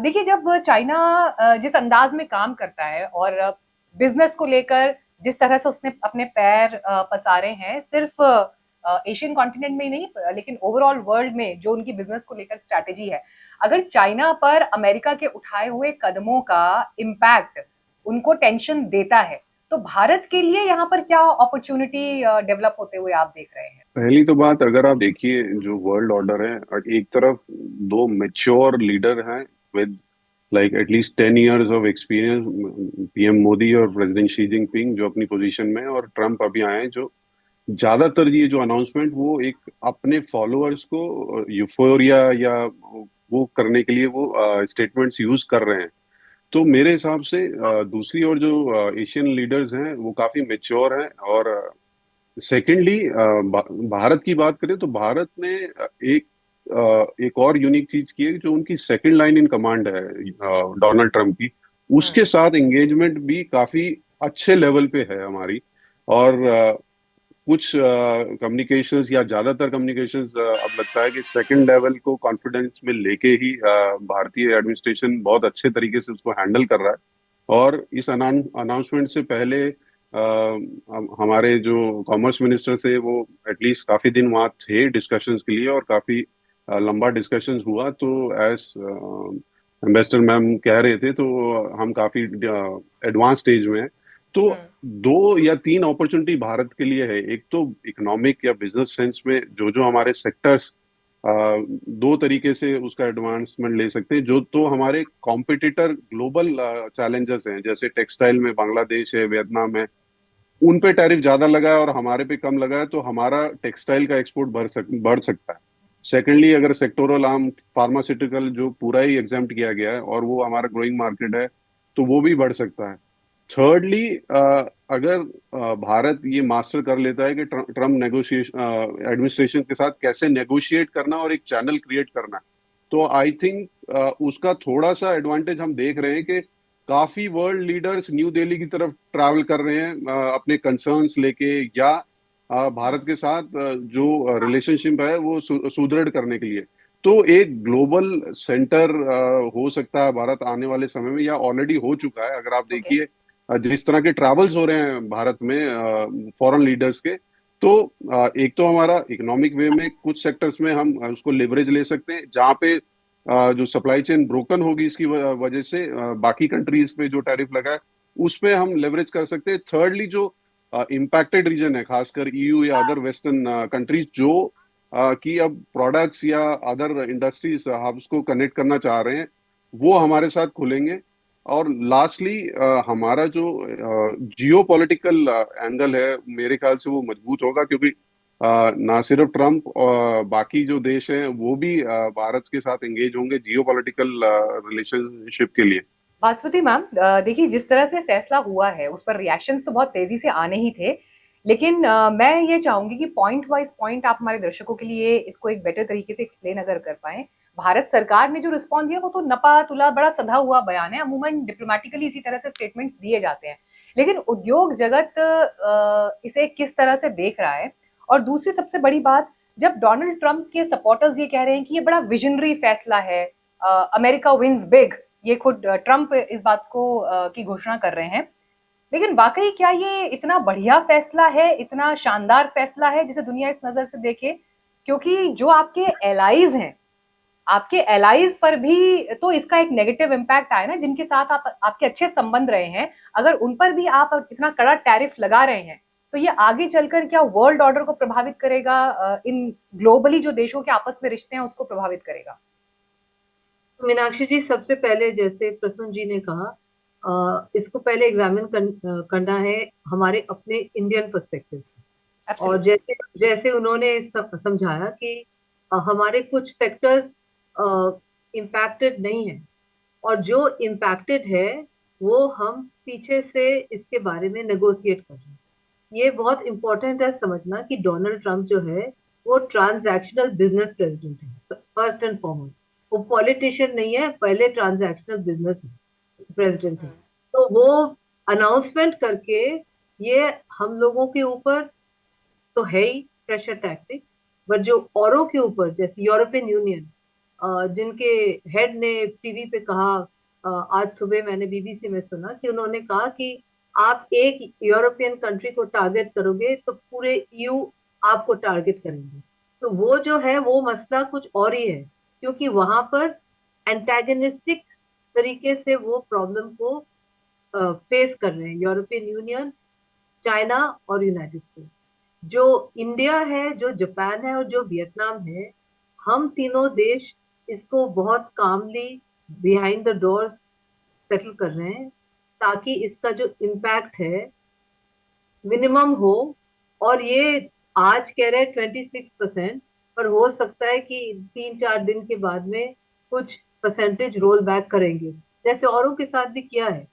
देखिए जब चाइना जिस अंदाज में काम करता है और बिजनेस को लेकर जिस तरह से उसने अपने पैर पसारे हैं सिर्फ एशियन कॉन्टिनेंट में ही नहीं लेकिन ओवरऑल वर्ल्ड में जो उनकी बिजनेस को लेकर स्ट्रैटेजी है, अगर चाइना पर अमेरिका के उठाए हुए कदमों का इम्पैक्ट उनको टेंशन देता है, तो भारत के लिए यहाँ पर क्या अपॉर्चुनिटी डेवलप होते हुए आप देख रहे हैं? पहली तो बात, अगर आप देखिए जो वर्ल्ड ऑर्डर है, और एक तरफ दो मेच्योर लीडर हैं with like at least 10 years of experience, PM Modi और प्रेसिडेंट शी जिनपिंग जो अपनी पोजीशन में है, और ट्रम्प अभी आए हैं, जो ज्यादातर ये जो अनाउंसमेंट वो एक अपने फॉलोअर्स को यूफोरिया या वो करने के लिए वो स्टेटमेंट्स यूज कर रहे हैं। तो मेरे हिसाब से दूसरी ओर जो एशियन लीडर्स हैं वो काफी मेच्योर हैं। और सेकेंडली, भारत की बात करें तो भारत ने एक एक और यूनिक चीज की है, जो उनकी सेकंड लाइन इन कमांड है डोनाल्ड ट्रम्प की, उसके साथ एंगेजमेंट भी काफी अच्छे लेवल पे है हमारी। और कुछ कम्युनिकेशंस या ज्यादातर कम्युनिकेशंस अब लगता है कि सेकंड लेवल को कॉन्फिडेंस में लेके ही भारतीय एडमिनिस्ट्रेशन बहुत अच्छे तरीके से उसको हैंडल कर रहा है। और इस अनाउंसमेंट से पहले हमारे जो कॉमर्स मिनिस्टर थे वो एटलीस्ट काफी दिन वहाँ थे डिस्कशंस के लिए, और काफी लंबा डिस्कशंस हुआ। तो एज एम्बेसडर मैम कह रहे थे, तो हम काफी एडवांस स्टेज में हैं। तो दो या तीन अपॉर्चुनिटी भारत के लिए है। एक तो इकोनॉमिक या बिजनेस सेंस में जो जो हमारे सेक्टर्स दो तरीके से उसका एडवांसमेंट ले सकते हैं। जो तो हमारे कॉम्पिटिटर ग्लोबल चैलेंजेस हैं, जैसे टेक्सटाइल में बांग्लादेश है, वियतनाम है, उन पे टैरिफ ज्यादा लगा है और हमारे पे कम लगा है, तो हमारा टेक्सटाइल का एक्सपोर्ट बढ़ सकता है। सेकेंडली, अगर सेक्टोरल आर्म फार्मास्यूटिकल जो पूरा ही एग्जाम्प्ट किया गया है और वो हमारा ग्रोइंग मार्केट है, तो वो भी बढ़ सकता है। थर्डली, अगर भारत ये मास्टर कर लेता है कि ट्रम्प नेगोशिएशन एडमिनिस्ट्रेशन के साथ कैसे नेगोशिएट करना और एक चैनल क्रिएट करना, तो आई थिंक उसका थोड़ा सा एडवांटेज हम देख रहे हैं कि काफी वर्ल्ड लीडर्स न्यू दिल्ली की तरफ ट्रैवल कर रहे हैं अपने कंसर्न्स लेके, या भारत के साथ जो रिलेशनशिप है वो सुदृढ़ करने के लिए। तो एक ग्लोबल सेंटर हो सकता है भारत आने वाले समय में, या ऑलरेडी हो चुका है। अगर आप ओके। देखिए जिस तरह के ट्रैवल्स हो रहे हैं भारत में फॉरेन लीडर्स के, तो एक तो हमारा इकोनॉमिक वे में कुछ सेक्टर्स में हम उसको लिवरेज ले सकते हैं, जहाँ पे जो सप्लाई चेन ब्रोकन होगी इसकी वजह से बाकी कंट्रीज पे जो टैरिफ लगा है उस पे हम लेवरेज कर सकते हैं। थर्डली, जो इम्पैक्टेड रीजन है, खासकर ईयू या अदर वेस्टर्न कंट्रीज जो कि अब प्रोडक्ट्स या अदर इंडस्ट्रीज हब्स को कनेक्ट करना चाह रहे हैं, वो हमारे साथ खुलेंगे। और लास्टली, हमारा जो जियो पॉलिटिकल एंगल है, मेरे ख्याल से वो मजबूत होगा, क्योंकि ना सिर्फ ट्रम्प और बाकी जो देश हैं वो भी भारत के साथ एंगेज होंगे जियो पॉलिटिकल रिलेशनशिप के लिए। बासमती मैम, देखिए जिस तरह से फैसला हुआ है उस पर रिएक्शंस तो बहुत तेजी से आने ही थे, लेकिन मैं ये चाहूंगी कि पॉइंट वाइज पॉइंट आप हमारे दर्शकों के लिए इसको एक बेटर तरीके से एक्सप्लेन अगर कर पाए। भारत सरकार ने जो रिस्पॉन्स दिया वो तो नपा तुला बड़ा सधा हुआ बयान है, अमूमन डिप्लोमेटिकली इसी तरह से स्टेटमेंट्स दिए जाते हैं, लेकिन उद्योग जगत इसे किस तरह से देख रहा है? और दूसरी सबसे बड़ी बात, जब डोनाल्ड ट्रंप के सपोर्टर्स ये कह रहे हैं कि ये बड़ा विजनरी फैसला है, अमेरिका विंस बिग, ये खुद ट्रम्प इस बात को की घोषणा कर रहे हैं, लेकिन वाकई क्या ये इतना बढ़िया फैसला है, इतना शानदार फैसला है जिसे दुनिया इस नजर से देखे? क्योंकि जो आपके एलाइज हैं, आपके एलाइज पर भी तो इसका एक नेगेटिव इम्पैक्ट आया ना, जिनके साथ आप आपके अच्छे संबंध रहे हैं, अगर उन पर भी आप इतना कड़ा टैरिफ लगा रहे हैं, तो ये आगे चलकर क्या वर्ल्ड ऑर्डर को प्रभावित करेगा, इन ग्लोबली जो देशों के आपस में रिश्ते हैं उसको प्रभावित करेगा? मीनाक्षी जी, सबसे पहले जैसे प्रसून जी ने कहा, इसको पहले एग्जामिन करना है हमारे अपने इंडियन पर्सपेक्टिव से। और एब्सोल्युटली। जैसे जैसे उन्होंने समझाया कि हमारे कुछ सेक्टर्स इम्पैक्टेड नहीं है, और जो इम्पैक्टेड है वो हम पीछे से इसके बारे में नेगोशिएट कर रहे हैं। ये बहुत इंपॉर्टेंट है समझना कि डोनाल्ड ट्रंप जो है वो ट्रांजैक्शनल बिजनेस प्रेसिडेंट है, फर्स्ट एंड फॉरमोस्ट। वो पॉलिटिशियन नहीं है, पहले ट्रांजैक्शनल बिजनेस प्रेसिडेंट है। तो वो अनाउंसमेंट करके ये हम लोगों के ऊपर तो है ही प्रेशर टैक्टिक, बट जो औरों के ऊपर जैसे यूरोपियन यूनियन जिनके हेड ने टीवी पे कहा, आज सुबह मैंने बीबीसी में सुना कि उन्होंने कहा कि आप एक यूरोपियन कंट्री को टारगेट करोगे तो पूरे ईयू आपको टारगेट करेंगे। तो वो जो है वो मसला कुछ और ही है, क्योंकि वहां पर एंटेगनिस्टिक तरीके से वो प्रॉब्लम को फेस कर रहे हैं यूरोपियन यूनियन, चाइना और यूनाइटेड स्टेट्स। जो इंडिया है, जो जापान है और जो वियतनाम है, हम तीनों देश इसको बहुत कामली बिहाइंड द डोर सेटल कर रहे हैं, ताकि इसका जो इम्पैक्ट है मिनिमम हो। और ये आज कह रहे हैं 26%, पर हो सकता है कि 3-4 दिन के बाद में कुछ परसेंटेज रोल बैक करेंगे, जैसे औरों के साथ भी किया है।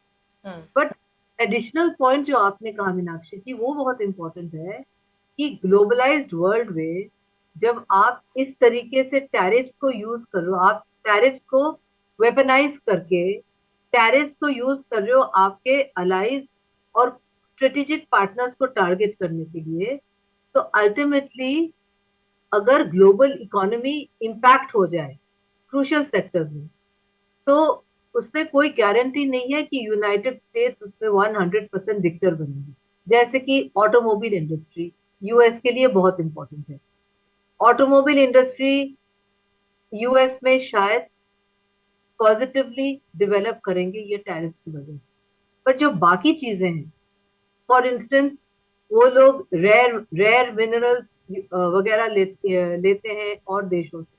बट एडिशनल पॉइंट जो आपने कहा मीनाक्षी जी, वो बहुत इंपॉर्टेंट है कि ग्लोबलाइज्ड वर्ल्ड में जब आप इस तरीके से टैरिफ को यूज कर रहे हो, आप टैरिफ को वेपनाइज करके टैरिफ को यूज कर रहे हो आपके अलाइज और स्ट्रेटेजिक पार्टनर्स को टारगेट करने के लिए, तो अल्टीमेटली अगर ग्लोबल इकोनॉमी इम्पैक्ट हो जाए क्रूशियल सेक्टर्स में, तो उसमें कोई गारंटी नहीं है कि यूनाइटेड स्टेट्स उसमें 100% विक्टर बनेगी। जैसे कि ऑटोमोबाइल इंडस्ट्री यूएस के लिए बहुत इंपॉर्टेंट है। ऑटोमोबाइल इंडस्ट्री यूएस में शायद पॉजिटिवली डेवलप करेंगे ये टैरिफ की वजह से, पर जो बाकी चीजें हैं, फॉर इंस्टेंस वो लोग रेयर रेयर मिनरल्स वगैरह लेते हैं और देशों से,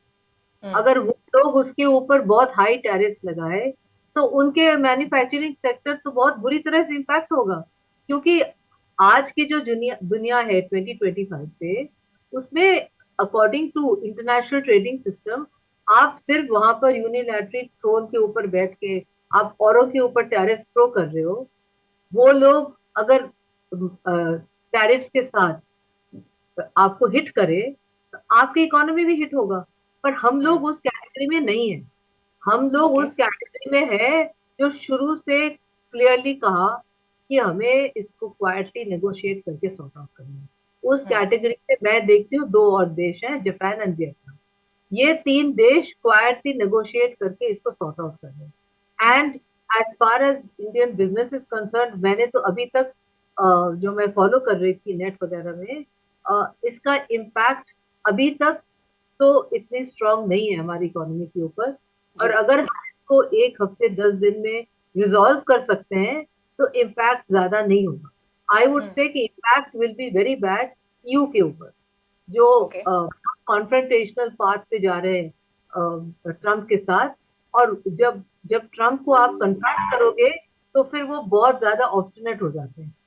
अगर वो लोग उसके ऊपर बहुत हाई टैरिफ लगाए तो उनके मैन्युफैक्चरिंग सेक्टर तो बहुत बुरी तरह से इम्पैक्ट होगा। क्योंकि आज की जो दुनिया दुनिया है 2025 पे, उसमें according to international trading system आप सिर्फ वहां पर यूनिलैटरल थ्रोन के ऊपर बैठ के आप औरों के ऊपर टैरिफ थ्रो कर रहे हो। वो लोग अगर टैरिफ के साथ आपको हिट करे तो आपकी इकोनॉमी भी हिट होगा, पर हम लोग उस कैटेगरी में नहीं है। हम लोग उस कैटेगरी में है जो शुरू से क्लियरली कहा कि हमें इसको क्वाइटली नेगोशिएट करके सॉर्ट आउट करना है। उस कैटेगरी में मैं देखती हूँ दो और देश हैं, जापान एंड वियतनाम। ये तीन देश क्वाइटली नेगोशिएट करके इसको सॉर्ट आउट कर रहे हैं। And as far as Indian business is concern, मैंने तो अभी तक जो मैं फॉलो कर रही थी नेट वगैरह में, इसका इम्पैक्ट अभी तक तो इतनी स्ट्रांग नहीं है हमारी इकोनॉमी के ऊपर। और अगर हम इसको 1 हफ्ते 10 दिन में रिजॉल्व कर सकते हैं तो इम्पैक्ट ज्यादा नहीं होगा। आई वुड से कि impact will be very bad you के ऊपर, जो कॉन्फ्रंटेशनल पाथ पे जा रहे हैं ट्रम्प के साथ। और जब जब ट्रम्प को आप कन्फ्रंट करोगे तो फिर वो बहुत ज्यादा ऑब्स्टिनेट हो जाते हैं।